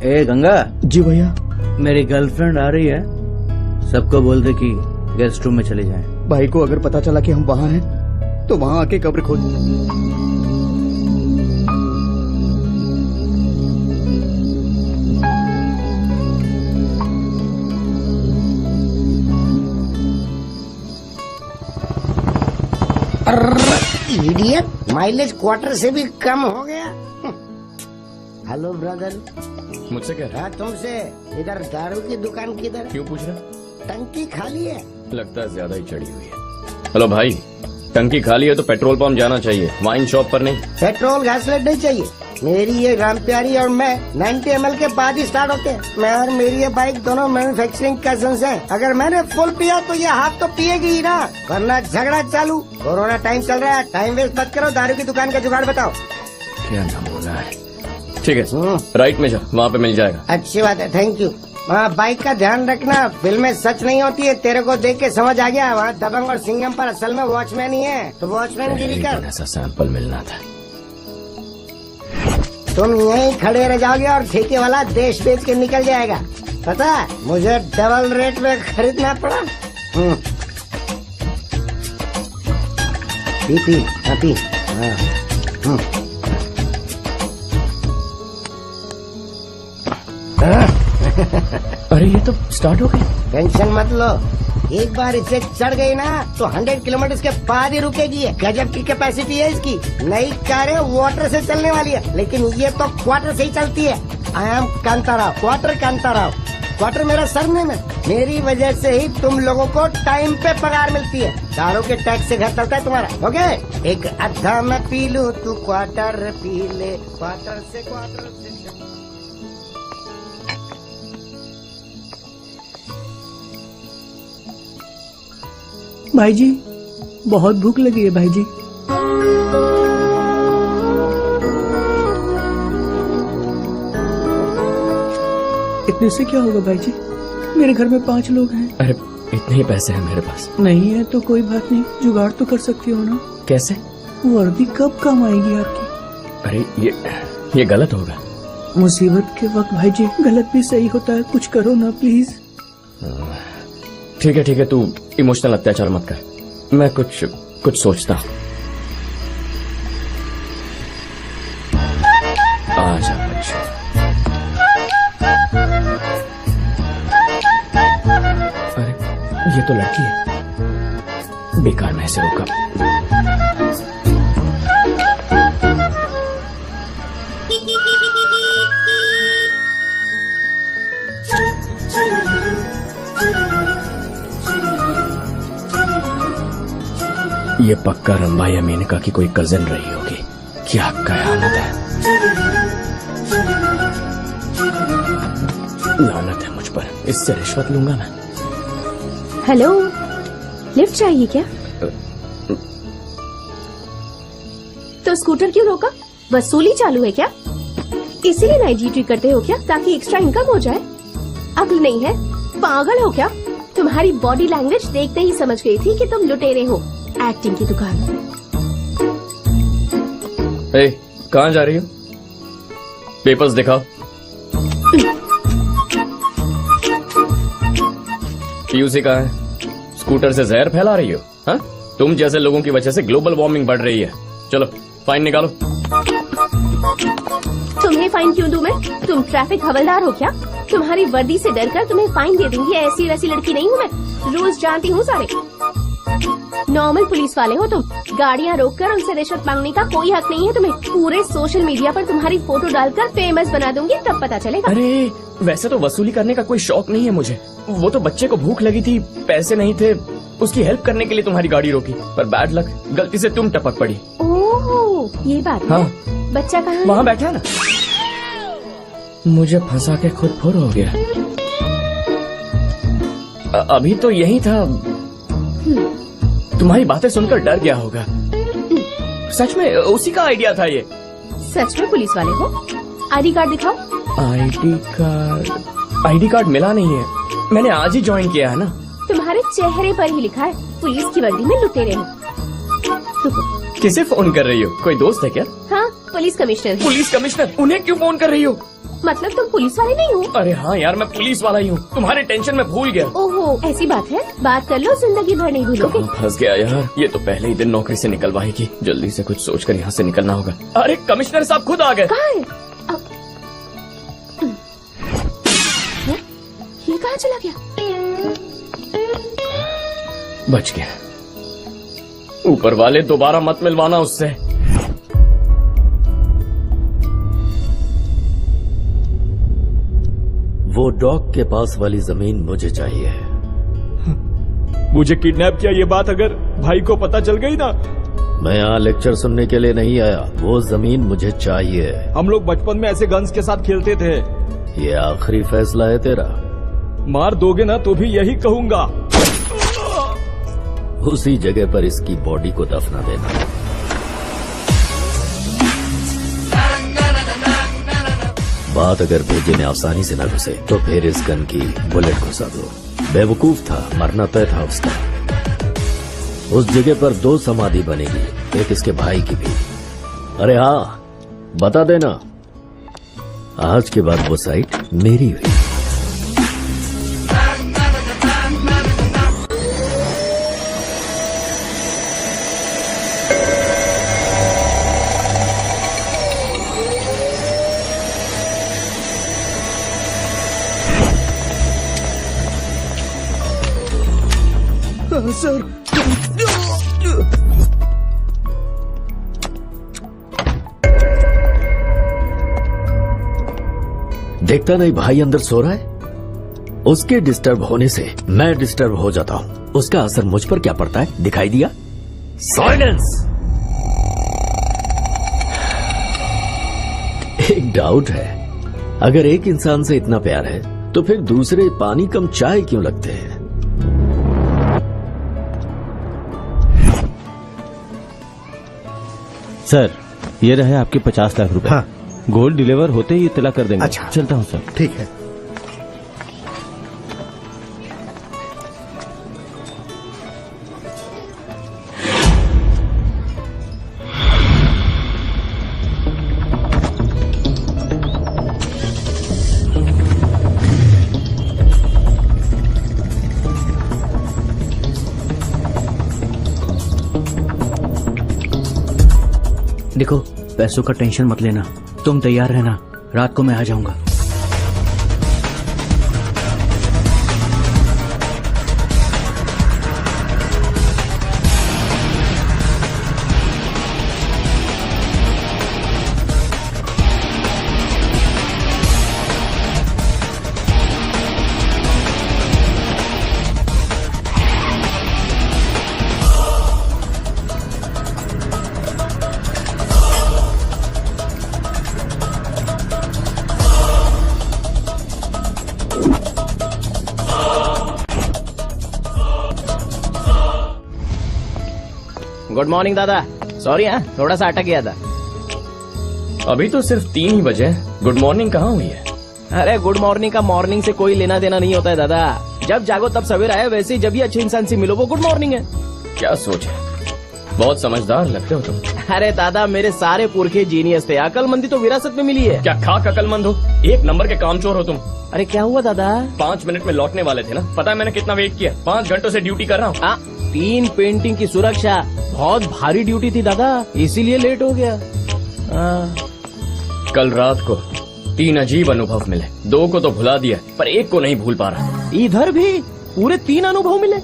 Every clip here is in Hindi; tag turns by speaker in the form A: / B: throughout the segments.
A: ए गंगा।
B: जी भैया।
A: मेरी गर्लफ्रेंड आ रही है, सबको बोल दे कि गेस्ट रूम में चले जाएं।
B: भाई को अगर पता चला कि हम वहाँ हैं तो वहाँ आके कब्र खोद।
C: इडियट, माइलेज क्वार्टर से भी कम हो गया। Hello brother.
D: मुझसे कह रहा
C: हाँ तुमसे। इधर दारू की दुकान किधर?
D: क्यों पूछ रहा?
C: टंकी खाली है।
D: लगता है ज्यादा ही चढ़ी हुई है। हेलो भाई, टंकी खाली है तो पेट्रोल पंप जाना चाहिए, वाइन शॉप पर नहीं।
C: पेट्रोल घासलेट नहीं चाहिए। मेरी ये राम प्यारी और मैं 90 ml के बाद ही स्टार्ट होते हैं। मैं और मेरी ये बाइक दोनों मैन्युफैक्चरिंग कजन्स हैं। अगर मैंने फुल पिया तो ये हाफ तो पिएगी ही ना, वरना झगड़ा चालू। कोरोना टाइम चल रहा है, टाइम वेस्ट मत करो। दारू की दुकान का जुगाड़ बताओ।
D: क्या नाम बोला है? ठीक है, राइट में जा, वहाँ पे मिल जाएगा।
C: अच्छी बात है, थैंक यू। वहाँ बाइक का ध्यान रखना, फिल्में सच नहीं होती है। तेरे को देख के समझ आ गया, वहाँ दबंग और सिंघम पर असल में वॉचमैन ही है, तो वॉचमैन गिरी कर।
D: ऐसा सैंपल मिलना था।
C: तुम यहीं खड़े रह जाओगे और ठेके वाला देश बेच के निकल जाएगा। पता है, मुझे डबल रेट में खरीदना पड़ा। पी
D: अरे ये तो स्टार्ट हो गई।
C: टेंशन मत लो, एक बार इसे चढ़ गई ना तो 100 किलोमीटर के बाद ही रुकेगी। गजब की कैपेसिटी है इसकी। नई कारें वाटर से चलने वाली है, लेकिन ये तो क्वार्टर से ही चलती है। I am Kantarao, quarter Kantarao. Quarter मेरा सरनेम है। मेरी वजह से ही तुम लोगों को टाइम पे पगार मिलती है। दारू के टैक्स से घर चलता है तुम्हारा। ओके, एक अद्धा मैं पी लूं, तू क्वार्टर पी ले। क्वार्टर से क्वार्टर से।
B: भाई जी, बहुत भूख लगी है भाई जी। इतने से क्या होगा भाई जी? मेरे घर में 5 लोग हैं।
D: अरे इतने ही पैसे हैं मेरे पास।
B: नहीं है तो कोई बात नहीं, जुगाड़ तो कर सकती हो ना।
D: कैसे?
B: वर्दी कब काम आएगी आपकी?
D: अरे ये गलत होगा।
B: मुसीबत के वक्त भाई जी गलत भी सही होता है, कुछ करो ना प्लीज।
D: ठीक है, तू इमोशनल अत्याचार मत कर। मैं कुछ सोचता हूँ। आजा बच्चों। अरे ये तो लड़की है, बेकार में ऐसे रोका। ये पक्का रंबा या मेनका की कोई कजिन रही होगी। क्या कयामत है। लानत है मुझ पर, इससे रिश्वत लूंगा मैं।
E: हेलो, लिफ्ट चाहिए क्या? तो स्कूटर क्यों रोका? वसूली चालू है क्या? इसीलिए नाइट ड्यूटी करते हो क्या, ताकि एक्स्ट्रा इनकम हो जाए? अक्ल नहीं है, पागल हो क्या? तुम्हारी बॉडी लैंग्वेज देखते ही समझ गई थी कि तुम लुटेरे हो। एक्टिंग की दुकान।
D: कहाँ जा रही हो? पेपर्स दिखाओ। पीयूसी कहाँ है? स्कूटर से जहर फैला रही हो? हाँ, तुम जैसे लोगों की वजह से ग्लोबल वार्मिंग बढ़ रही है। चलो फाइन निकालो।
E: तुम्हें फाइन क्यों दूं मैं? तुम ट्रैफिक हवलदार हो क्या? तुम्हारी वर्दी से डरकर तुम्हें फाइन दे दूंगी? ऐसी वैसी लड़की नहीं हूँ मैं, रूल्स जानती हूँ सारे। नॉर्मल पुलिस वाले हो तुम। गाड़ियाँ रोककर उनसे रिश्वत मांगने का कोई हक नहीं है तुम्हें। पूरे सोशल मीडिया पर तुम्हारी फोटो डालकर फेमस बना दूंगी, तब पता चलेगा।
D: अरे वैसे तो वसूली करने का कोई शौक नहीं है मुझे। वो तो बच्चे को भूख लगी थी, पैसे नहीं थे, उसकी हेल्प करने के लिए तुम्हारी गाड़ी रोकी, पर बैड लक, गलती से तुम टपक पड़ी।
E: ओह, ये बात
D: हाँ।
E: है। बच्चा कहाँ है?
D: वहाँ बैठा ना। मुझे फंसा के खुद फुर हो गया। अभी तो यही था। तुम्हारी बातें सुनकर डर गया होगा। सच में उसी का आइडिया था ये।
E: सच में पुलिस वाले हो? आईडी कार्ड दिखाओ।
D: आईडी कार्ड मिला नहीं है, मैंने आज ही ज्वाइन किया है ना।
E: तुम्हारे चेहरे पर ही लिखा है पुलिस की वर्दी में लुटेरे हो।
D: किसे फोन कर रही हो? कोई दोस्त है क्या?
E: हाँ, पुलिस कमिश्नर।
D: Police commissioner? उन्हें क्यों फोन कर रही हो?
E: मतलब तुम पुलिस वाले नहीं हो?
D: अरे हाँ यार, मैं पुलिस वाला ही हूँ। तुम्हारे टेंशन में भूल गया।
E: ओहो, ऐसी बात है? बात कर लो, जिंदगी भर नहीं भूलोगे।
D: कहाँ फंस गया यार, ये तो पहले ही दिन नौकरी से निकलवाएगी। जल्दी से कुछ सोचकर यहाँ से निकलना होगा। अरे कमिश्नर साहब खुद आ गए।
E: कहाँ है? ये कहाँ चला गया?
D: बच गया। ऊपर वाले दोबारा मत मिलवाना उससे।
A: वो डॉग के पास वाली जमीन मुझे चाहिए।
B: मुझे किडनैप किया ये बात अगर भाई को पता चल गई ना।
A: मैं यहाँ लेक्चर सुनने के लिए नहीं आया, वो जमीन मुझे चाहिए।
B: हम लोग बचपन में ऐसे गन्स के साथ खेलते थे।
A: ये आखिरी फैसला है तेरा?
B: मार दोगे ना तो भी यही कहूंगा।
A: उसी जगह पर इसकी बॉडी को दफना देना। बात अगर भेजे में आसानी से न घुसे तो फिर इस गन की बुलेट घुसा दो। बेवकूफ था, मरना तय था उसका। उस जगह पर 2 समाधि बनेगी, एक इसके भाई की भी। अरे हाँ, बता देना, आज के बाद वो साइट मेरी हुई।
B: सर,
A: देखता नहीं भाई अंदर सो रहा है? उसके डिस्टर्ब होने से मैं डिस्टर्ब हो जाता हूँ। उसका असर मुझ पर क्या पड़ता है, दिखाई दिया? साइलेंस! एक डाउट है, अगर एक इंसान से इतना प्यार है तो फिर दूसरे पानी कम चाय क्यों लगते हैं?
F: सर, ये रहे आपके 50 लाख रुपए।
C: हाँ।
F: गोल्ड डिलीवर होते ही इत्तला कर देंगे।
C: अच्छा।
F: चलता हूँ सर।
C: ठीक है।
B: देखो, पैसों का टेंशन मत लेना, तुम तैयार रहना, रात को मैं आ जाऊंगा।
G: गुड मॉर्निंग दादा। सॉरी हाँ, थोड़ा सा अटक गया था।
D: अभी तो सिर्फ 3 ही बजे हैं। गुड मॉर्निंग कहाँ हुई है?
G: अरे गुड मॉर्निंग का मॉर्निंग से कोई लेना देना नहीं होता है दादा। जब जागो तब सवेरा है, वैसे ही जब भी अच्छे इंसान से मिलो वो गुड मॉर्निंग है।
D: क्या सोच है? बहुत समझदार लगते हो तुम।
G: अरे दादा, मेरे सारे पुरखे जीनियस थे, अकलमंदी तो विरासत में मिली है।
D: क्या खाक अकलमंद हो? 1 नंबर के कामचोर हो तुम।
G: अरे क्या हुआ दादा?
D: 5 मिनट में लौटने वाले थे ना, पता है मैंने कितना वेट किया? 5 घंटों से ड्यूटी कर रहा हूँ।
G: 3 पेंटिंग की सुरक्षा, बहुत भारी ड्यूटी थी दादा, इसीलिए लेट हो गया।
D: कल रात को 3 अजीब अनुभव मिले। 2 को तो भुला दिया, पर 1 को नहीं भूल पा रहा।
G: इधर भी पूरे 3 अनुभव मिले।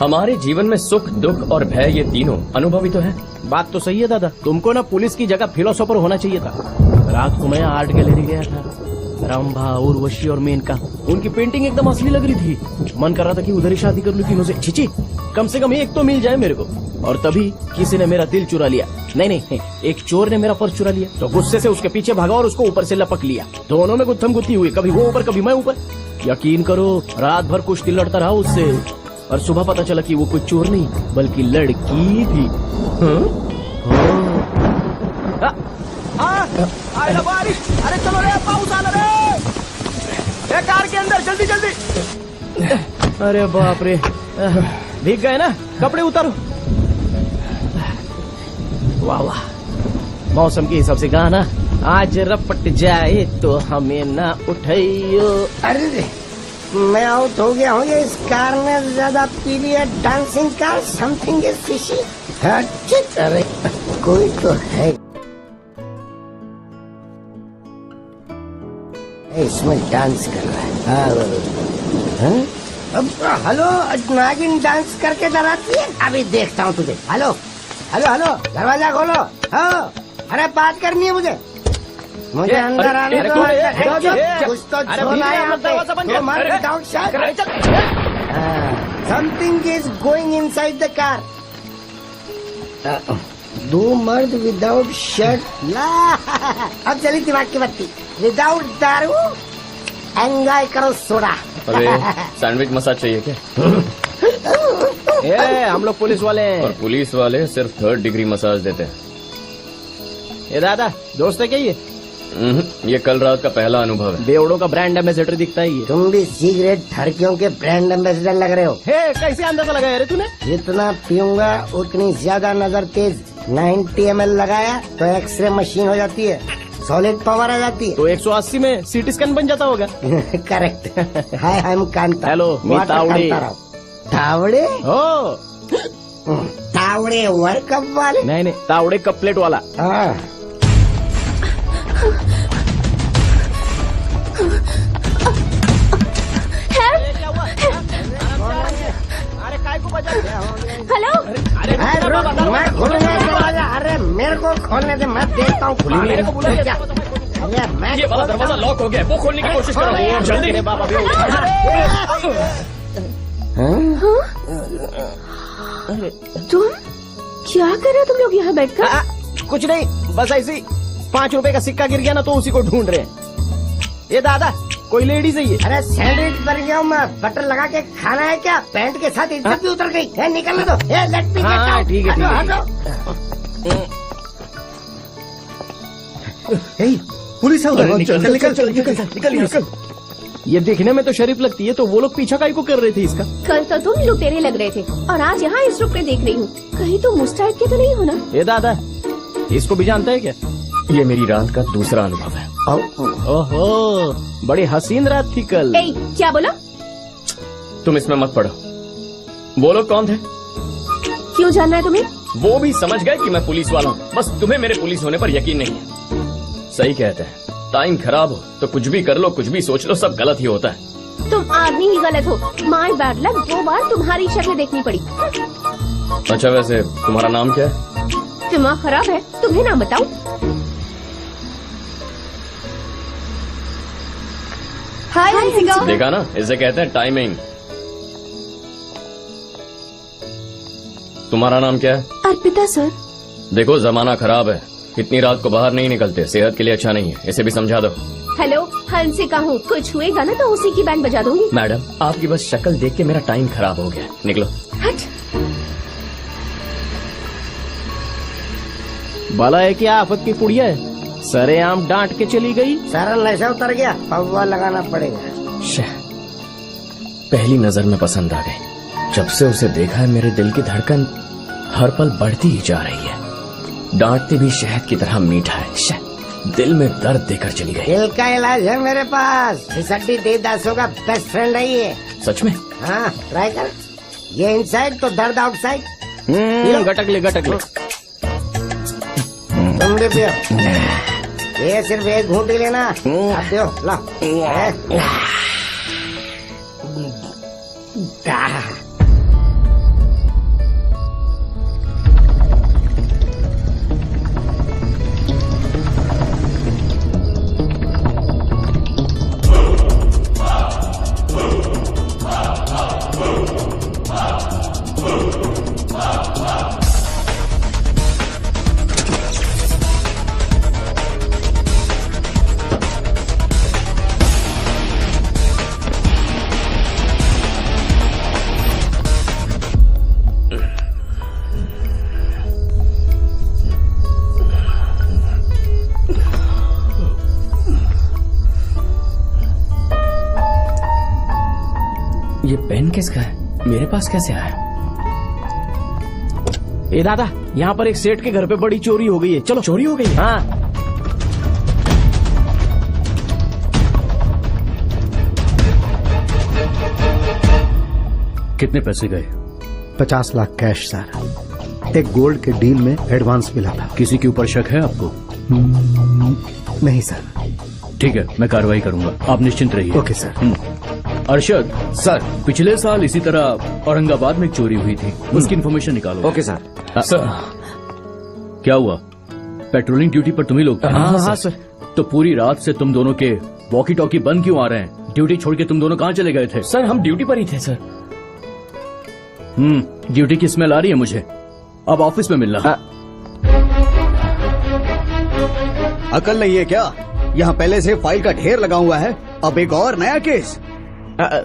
D: हमारे जीवन में सुख, दुख और भय, ये तीनों अनुभव ही तो है।
G: बात तो सही है दादा, तुमको ना पुलिस की जगह फिलोसोफर होना चाहिए था। रात को मैं आर्ट गैलरी गया था, रंभा, उर्वशी और मेनका, उनकी पेंटिंग एकदम असली लग रही थी। मन कर रहा था कि उधर ही शादी कर लूं तीनों से। छिची, कम से कम एक तो मिल जाए मेरे को। और तभी किसी ने मेरा दिल चुरा लिया। नहीं, एक चोर ने मेरा पर्स चुरा लिया। तो गुस्से से उसके पीछे भागा और उसको ऊपर से लपक लिया। दोनों में गुत्थम गुत्थी हुई, कभी वो ऊपर कभी मैं ऊपर। यकीन करो, रात भर कुश्ती लड़ता रहा उससे, और सुबह पता चला कि वो कोई चोर नहीं बल्कि लड़की थी। अरे चलो रे, पाउस आ रे, कार के अंदर जल्दी जल्दी। अरे बाप रे, भीग गए ना, कपड़े उतारो। वाह वाह, मौसम के हिसाब से गाना आज रपट जाए तो हमें ना उठाइयो।
C: अरे मैं आउट हो गया हूँ। ये इस कार ने ज्यादा पी लिया। Dancing car something is fishy. अरे कोई तो है इसमें डांस कर रहा है। अब हेलो, नागिन डांस करके डराती है। अभी देखता हूँ तुझे। हेलो हेलो हेलो, दरवाजा खोलो। हाँ, अरे बात करनी है मुझे अंदर आने दो। कुछ तो छोड़ा यहाँ पे। मर डाउन शायद। Something is going inside the car. दो मर्द विदाउट शर्ट। ला अब चली दिमाग की बत्ती। विदाउट दारू एंजॉय करो सोडा।
D: अरे सैंडविच मसाज चाहिए क्या?
G: हम लोग पुलिस वाले हैं।
D: और पुलिस वाले सिर्फ 3rd डिग्री मसाज देते हैं।
G: ये दादा दोस्त है क्या ये?
D: ये कल रात का पहला अनुभव है।
G: बेवड़ों का ब्रांड एम्बेसडर दिखता है ये।
C: तुम भी सिगरेट ठड़कियों के ब्रांड एम्बेसडर लग रहे हो।
G: कैसे अंदाजा लगाया रे तूने?
C: जितना पीऊंगा उतनी ज्यादा नजर तेज। 90 ml लगाया तो एक्सरे मशीन हो जाती है, सॉलिड पावर आ जाती है।
G: तो 180 में सीटी स्कैन बन जाता होगा।
C: Correct. Hi I am Kanta.
G: Hello, मी तावड़े।
C: तावड़े?
G: हो
C: तावड़े वर्ल्ड कप वाले?
G: नहीं, तावड़े कप प्लेट वाला।
C: हाँ।
G: अरे काय को बजा?
E: हेलो,
C: मैं खोलूंगा दरवाजा। अरे मेरे को खोलने दे, मैं देखता हूँ।
G: मेरे को बुला
C: क्या? अरे मैं
D: ये वाला दरवाजा लॉक हो गया, वो खोलने की कोशिश कर रहा हूँ। जल्दी
G: बाबा।
E: तुम क्या कर रहे हो तुम लोग यहाँ बैठकर?
G: कुछ नहीं, बस ऐसे ही 5 रुपए का सिक्का गिर गया ना तो उसी को ढूंढ रहे हैं। ये दादा कोई लेडीज है ये?
C: अरे सैंडविच बन गया हूँ मैं। बटर लगा के खाना है क्या? पैंट के साथ इज्जत भी उतर गई है। निकलने दो। Let me get out.
G: ठीक है।
B: पुलिस है उधर। निकल।
G: ये देखने में तो शरीफ लगती है, तो वो लोग पीछा काहे को कर रहे थे इसका?
E: कल तो तुम लुटेरे लग रहे थे और आज यहाँ इस रुक पे देख रही हूँ। कहीं तुम उस टाइप के तो नहीं हो ना?
G: ये दादा इसको भी जानता है क्या?
D: ये मेरी रात का दूसरा अनुभव है।
G: ओहो, बड़ी हसीन रात थी कल।
E: ए, क्या बोला?
D: तुम इसमें मत पड़ो। वो लोग कौन थे?
E: क्यों जानना है तुम्हें?
D: वो भी समझ गए कि मैं पुलिस वाला हूँ। बस तुम्हें मेरे पुलिस होने पर यकीन नहीं है। सही कहते हैं, टाइम खराब हो तो कुछ भी कर लो, कुछ भी सोच लो, सब गलत ही होता है।
E: तुम आदमी ही गलत हो। माय बैड लक, 2 बार तुम्हारी शक्ल देखनी पड़ी।
D: अच्छा वैसे तुम्हारा नाम क्या है?
E: दिमाग खराब है? तुम्हें नाम बताऊं? हाय हंसिका।
D: देखा ना, इसे कहते हैं टाइमिंग। तुम्हारा नाम क्या है?
E: अर्पिता सर।
D: देखो जमाना खराब है, इतनी रात को बाहर नहीं निकलते, सेहत के लिए अच्छा नहीं है। इसे भी समझा दो।
E: हेलो, हंसिका हूँ। कुछ हुएगा ना तो उसी की बैंड बजा दूंगी।
D: मैडम आपकी बस शक्ल देख के मेरा टाइम खराब हो गया। निकलो।
E: हट।
G: भला है क्या आफत की पुड़िया है? सरेआम डांट के चली गई।
C: सारा नशा उतर गया। पौवा लगाना पड़ेगा।
D: पहली नजर में पसंद आ गई। जब से उसे देखा है मेरे दिल की धड़कन हर पल बढ़ती ही जा रही है। डांटते भी शहद की तरह मीठा है। दिल में दर्द देकर चली गई।
C: दिल का इलाज है मेरे पास। सिसड्डी देवदासों का बेस्ट फ्रेंड है ये।
D: सच में?
C: हाँ, ट्राई कर। ये इनसाइड तो दर्द आउटसाइड।
G: गटक ले।
C: तुम भी पियो। ये सिर्फ एक घूंट ही लेना। अब पियो, ला।
D: ये पेन किसका है? मेरे पास कैसे आया?
G: ए दादा, यहाँ पर एक सेठ के घर पे बड़ी चोरी हो गई है। चलो।
D: चोरी हो गई?
G: हाँ।
H: कितने पैसे गए?
I: 50 लाख कैश सर। एक गोल्ड के डील में एडवांस मिला था।
H: किसी के ऊपर शक है आपको?
I: नहीं सर।
H: ठीक है, मैं कार्रवाई करूंगा, आप निश्चिंत रहिए।
I: Okay sir.
H: अरशद सर, पिछले साल इसी तरह औरंगाबाद में एक चोरी हुई थी, उसकी इन्फॉर्मेशन निकालो।
G: Okay sir.
H: सर क्या हुआ? पेट्रोलिंग ड्यूटी पर तुम ही लोग थे?
G: हाँ सर।
H: तो पूरी रात से तुम दोनों के वॉकी टॉकी बंद क्यों आ रहे हैं? ड्यूटी छोड़ के तुम दोनों कहाँ चले गए थे?
D: सर हम ड्यूटी पर ही थे सर।
H: ड्यूटी की स्मेल आ रही है मुझे, अब ऑफिस में मिलना।
J: अकल नहीं है क्या? यहाँ पहले से फाइल का ढेर लगा हुआ है, अब एक और नया केस।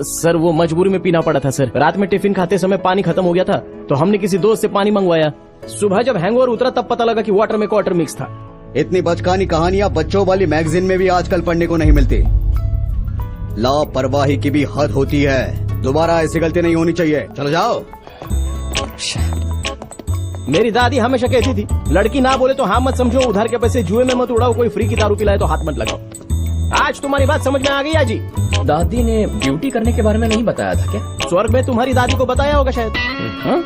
G: सर वो मजबूरी में पीना पड़ा था सर। रात में टिफिन खाते समय पानी खत्म हो गया था, तो हमने किसी दोस्त से पानी मंगवाया। सुबह जब हैंगओवर उतरा तब पता लगा कि वाटर में क्वार्टर मिक्स था।
J: इतनी बचकानी कहानियां बच्चों वाली मैगजीन में भी आजकल पढ़ने को नहीं मिलती। लापरवाही की भी हद होती है। दोबारा ऐसी गलती नहीं होनी चाहिए। चलो जाओ।
G: मेरी दादी हमेशा कहती थी, लड़की ना बोले तो हाँ मत समझो, उधार के पैसे जुए में मत उड़ाओ, कोई फ्री की दारू पिलाए तो हाथ मत लगाओ। आज तुम्हारी बात समझ में आ गई आजी।
D: दादी ने ड्यूटी करने के बारे में नहीं बताया था क्या?
G: स्वर्ग में तुम्हारी दादी को बताया होगा शायद। हाँ?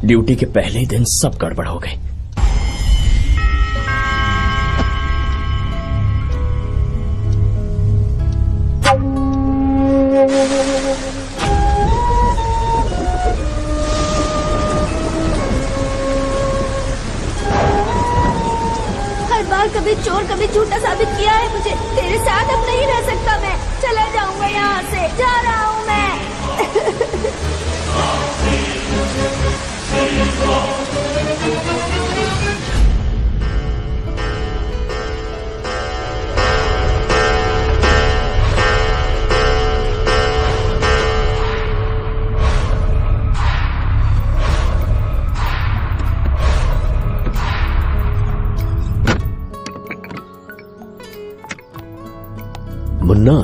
D: ड्यूटी के पहले ही दिन सब गड़बड़ हो गई।
E: हर बार कभी चोर कभी झूठा साबित किया है मुझे। तेरे साथ अब नहीं रह सकता मैं। चला जाऊंगा यहाँ से, जा रहा हूँ मैं।
A: मुन्ना,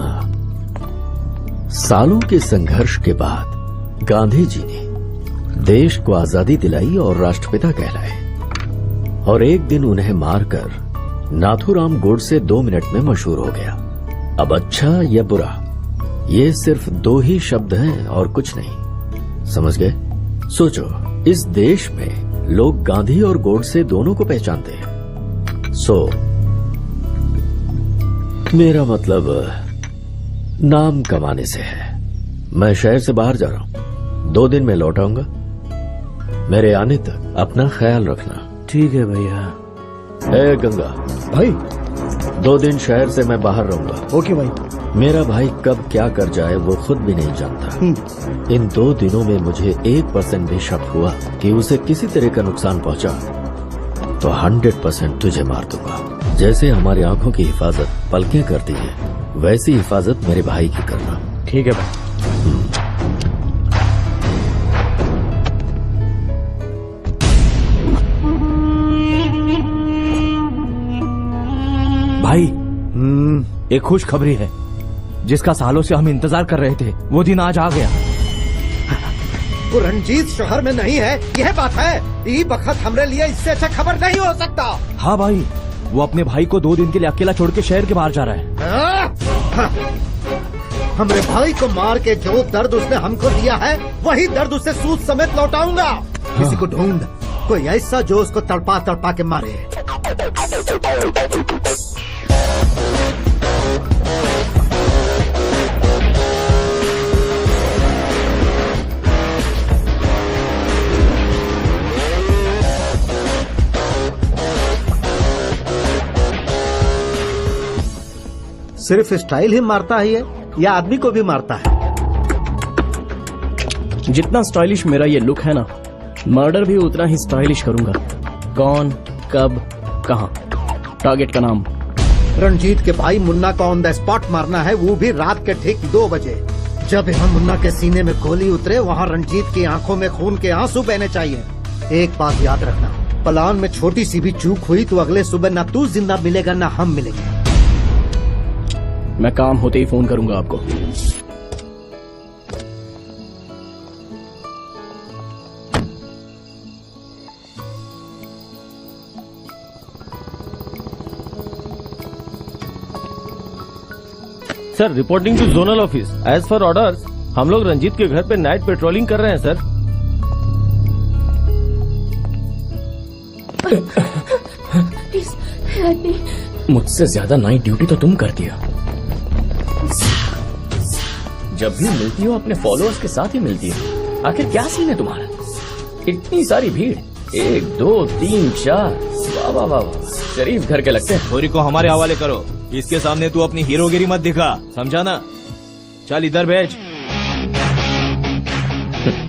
A: सालों के संघर्ष के बाद गांधी जी ने देश को आजादी दिलाई और राष्ट्रपिता कहलाए, और एक दिन उन्हें मारकर नाथूराम गोडसे 2 मिनट में मशहूर हो गया। अब अच्छा या बुरा, ये सिर्फ 2 ही शब्द हैं और कुछ नहीं। समझ गए? सोचो, इस देश में लोग गांधी और गोडसे दोनों को पहचानते हैं। मेरा मतलब नाम कमाने से है। मैं शहर से बाहर जा रहा हूँ, 2 दिन में लौट आऊंगा। मेरे आने तक अपना ख्याल रखना।
F: ठीक है भैया।
A: ए गंगा
I: भाई,
A: 2 दिन शहर से मैं बाहर रहूंगा।
I: ओके भाई।
A: मेरा भाई कब क्या कर जाए वो खुद भी नहीं जानता। इन 2 दिनों में मुझे 1% भी शक हुआ कि उसे किसी तरह का नुकसान पहुंचा तो 100% तुझे मार दूंगा। जैसे हमारी आंखों की हिफाजत पलकें करती है, वैसी हिफाजत मेरे भाई की करना।
G: ठीक है भाई।
B: भाई, एक खुशखबरी है जिसका सालों से हम इंतजार कर रहे थे। वो दिन आज आ गया।
J: वो रंजीत शहर में नहीं है, यह बात है। ई बखत हमरे लिए इससे अच्छा खबर नहीं हो सकता।
B: हाँ भाई, वो अपने भाई को 2 दिन के लिए अकेला छोड़ के शहर के बाहर जा रहा है।
J: हमरे भाई को मार के जो दर्द उसने हमको दिया है, वही दर्द उसे सूद समेत लौटाऊंगा। किसी को ढूंढ, कोई ऐसा जो उसको तड़पा तड़पा के मारे। सिर्फ स्टाइल ही मारता है या आदमी को भी मारता है?
G: जितना स्टाइलिश मेरा ये लुक है ना, मर्डर भी उतना ही स्टाइलिश करूंगा। कौन, कब, कहां, टारगेट का नाम।
J: रंजीत के भाई मुन्ना को ऑन द स्पॉट मारना है, वो भी रात के ठीक 2 बजे। जब यहाँ मुन्ना के सीने में गोली उतरे, वहाँ रंजीत की आंखों में खून के आंसू बहने चाहिए। एक बात याद रखना, प्लान में छोटी सी भी चूक हुई तो अगले सुबह ना तू जिंदा मिलेगा ना हम मिलेंगे।
G: मैं काम होते ही फोन करूंगा आपको।
F: Sir reporting to zonal office. As for orders हम लोग रंजीत के घर पे नाइट पेट्रोलिंग कर रहे हैं सर।
E: Please help me.
D: मुझसे ज्यादा नाइट ड्यूटी तो तुम करती हो। जब भी मिलती हो अपने फॉलोअर्स के साथ ही मिलती हो। आखिर क्या सीन है तुम्हारा? इतनी सारी भीड़, 1 2 3 4, वाह वाह वाह वाह, शरीफ घर के लगते हैं।
B: छोरी को हमारे हवाले करो, इसके सामने तू अपनी हीरोगिरी मत दिखा, समझा ना? चल इधर भेज।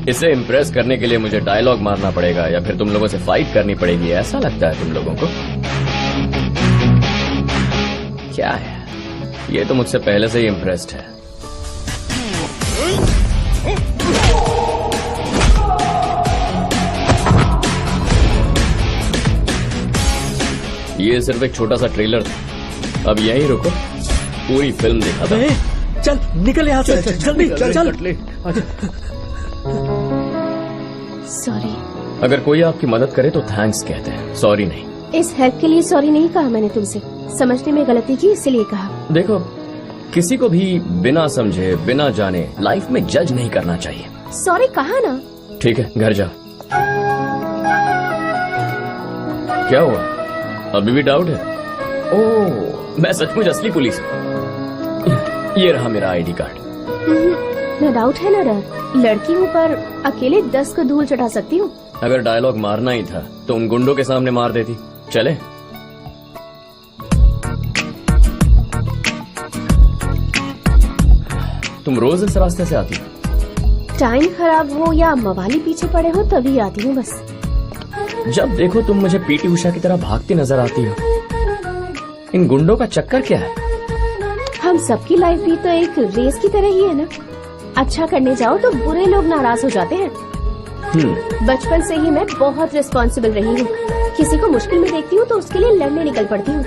D: इसे इम्प्रेस करने के लिए मुझे डायलॉग मारना पड़ेगा या फिर तुम लोगों से फाइट करनी पड़ेगी, ऐसा लगता है तुम लोगों को? क्या है ये तो मुझसे पहले से ही इम्प्रेस्ड है। ये सिर्फ एक छोटा सा ट्रेलर था, अब यहीं रुको, पूरी फिल्म दिखा दो।
G: चल निकल यहाँ से, जल्दी चल।
E: सॉरी।
D: अगर कोई आपकी मदद करे तो थैंक्स कहते हैं, सॉरी नहीं।
E: इस हेल्प के लिए सॉरी नहीं कहा मैंने तुमसे, समझने में गलती की इसलिए कहा।
D: देखो, किसी को भी बिना समझे बिना जाने लाइफ में जज नहीं करना चाहिए।
E: सॉरी कहा ना।
D: ठीक है, घर जा। क्या हुआ, अभी भी डाउट है? ओह, मैं सचमुच असली पुलिस हूँ। ये रहा मेरा आईडी कार्ड।
E: न डाउट है न डर, लड़की हूँ पर अकेले 10 को धूल चटा सकती हूँ।
D: अगर डायलॉग मारना ही था तो उन गुंडों के सामने मार देती। चले? तुम रोज इस रास्ते से आती हो?
E: टाइम खराब हो या मवाली पीछे पड़े हो तभी आती हूँ बस।
D: जब देखो तुम मुझे पीटी उषा की तरह भागती नजर आती हो। इन गुंडों का चक्कर क्या है?
E: हम सबकी लाइफ भी तो एक रेस की तरह ही है ना। अच्छा करने जाओ तो बुरे लोग नाराज हो जाते हैं। बचपन से ही मैं बहुत रिस्पॉन्सिबल रही हूँ। किसी को मुश्किल में देखती हूँ तो उसके लिए लड़ने निकल पड़ती हूँ।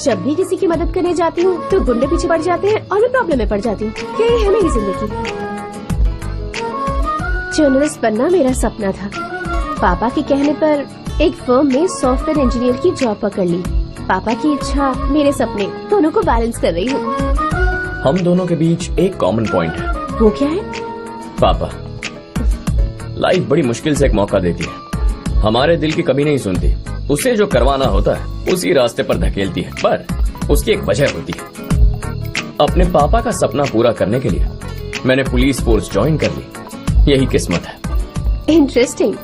E: जब भी किसी की मदद करने जाती हूँ तो गुंडे पीछे पड़ जाते हैं और मैं प्रॉब्लम में पड़ जाती हूँ। यही है मेरी जिंदगी। जर्नलिस्ट बनना मेरा सपना था। पापा के कहने पर एक फर्म में सॉफ्टवेयर इंजीनियर की जॉब पकड़ ली। पापा की इच्छा, मेरे सपने, दोनों को बैलेंस कर रही हूँ।
D: हम दोनों के बीच एक कॉमन पॉइंट है।
E: वो क्या है?
D: पापा। लाइफ बड़ी मुश्किल से एक मौका देती है, हमारे दिल की कभी नहीं सुनती। उसे जो करवाना होता है उसी रास्ते पर धकेलती है, पर उसकी एक वजह होती है। अपने पापा का सपना पूरा करने के लिए मैंने पुलिस फोर्स ज्वाइन कर ली। यही किस्मत है।
E: इंटरेस्टिंग।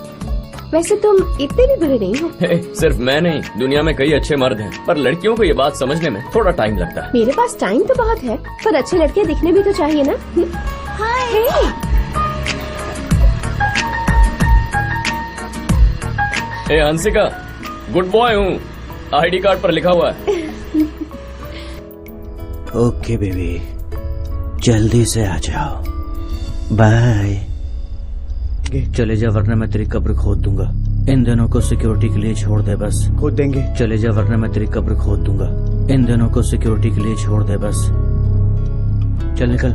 E: वैसे तुम इतने भी बुरे नहीं हो।
D: सिर्फ मैं नहीं, दुनिया में कई अच्छे मर्द हैं, पर लड़कियों को ये बात समझने में थोड़ा टाइम लगता है।
E: मेरे पास टाइम तो बहुत है, पर अच्छे लड़के दिखने भी तो चाहिए ना। हाय।
D: ए हंसिका, गुड बॉय हूँ, आईडी कार्ड पर लिखा हुआ है।
K: ओके बेबी, जल्दी से आ जाओ। बाय।
F: चले जा वरना मैं तेरी कब्र खोद दूंगा। इन दोनों को सिक्योरिटी के लिए छोड़ दे बस।
I: खोद देंगे।
F: चले जा वरना मैं तेरी कब्र खोद दूंगा। इन दोनों को सिक्योरिटी के लिए छोड़ दे बस। चल निकल।